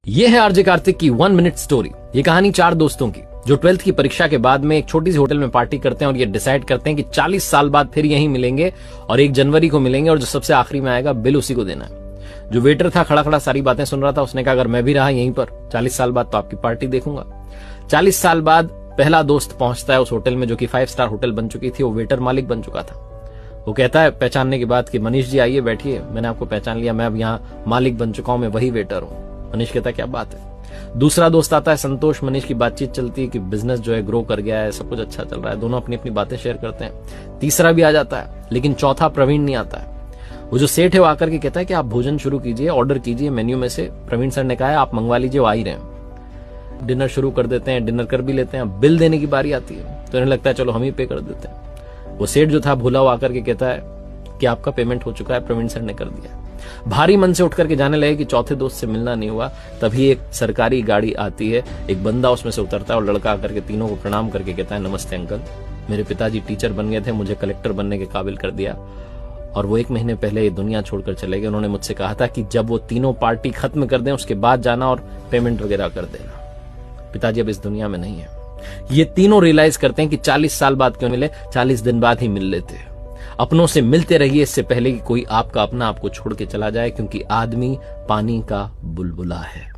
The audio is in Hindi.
ये है आरजे कार्तिक की 1 मिनट स्टोरी। ये कहानी 4 दोस्तों की जो 12th की परीक्षा के बाद में एक छोटी सी होटल में पार्टी करते हैं और ये डिसाइड करते हैं कि 40 साल बाद फिर यहीं मिलेंगे और 1 जनवरी को मिलेंगे और जो सबसे आखिरी में आएगा बिल उसी को देना है। जो वेटर था खड़ा खड़ा सारी बातें सुन रहा था, उसने कहा अगर मैं भी रहा यहीं पर 40 साल बाद तो आपकी पार्टी देखूंगा। 40 साल बाद पहला दोस्त पहुंचता है उस होटल में जो कि 5 स्टार होटल बन चुकी थी। वो वेटर मालिक बन चुका था। वो कहता है पहचानने के बाद कि मनीष जी आइए बैठिए, मैंने आपको पहचान लिया, मैं अब यहाँ मालिक बन चुका हूं, मैं वही वेटर हूं। मनीष कहता है क्या बात है। दूसरा दोस्त आता है संतोष। मनीष की बातचीत चलती है कि बिजनेस जो है ग्रो कर गया है, सब कुछ अच्छा चल रहा है, दोनों अपनी अपनी बातें शेयर करते हैं। तीसरा भी आ जाता है, लेकिन चौथा प्रवीण नहीं आता है। वो जो सेठ है वो आकर के कहता है कि आप भोजन शुरू कीजिए, ऑर्डर कीजिए मेन्यू में से। प्रवीण सर ने कहा है आप मंगवा लीजिए, वो आ ही रहे हैं। डिनर शुरू कर देते हैं, डिनर कर भी लेते हैं। बिल देने की बारी आती है तो इन्हें लगता है चलो हम ही पे कर देते हैं। वो सेठ जो था भूला वो आकर के कहता है कि आपका पेमेंट हो चुका है, प्रवीण सर ने कर दिया। भारी मन से उठ करके जाने लगे कि चौथे दोस्त से मिलना नहीं हुआ। तभी एक सरकारी गाड़ी आती है, एक बंदा उसमें से उतरता है और लड़का आकर के तीनों को प्रणाम करके कहता है नमस्ते अंकल, मेरे पिताजी टीचर बन गए थे, मुझे कलेक्टर बनने के काबिल कर दिया और वो 1 महीने पहले ये दुनिया छोड़कर चले गए। उन्होंने मुझसे कहा था कि जब वो तीनों पार्टी खत्म कर दें उसके बाद जाना और पेमेंट वगैरह कर देना। पिताजी अब इस दुनिया में नहीं है। ये तीनों रियलाइज करते हैं कि 40 साल बाद क्यों मिले, 40 दिन बाद ही मिल लेते। अपनों से मिलते रहिए इससे पहले कि कोई आपका अपना आपको छोड़ के चला जाए, क्योंकि आदमी पानी का बुलबुला है।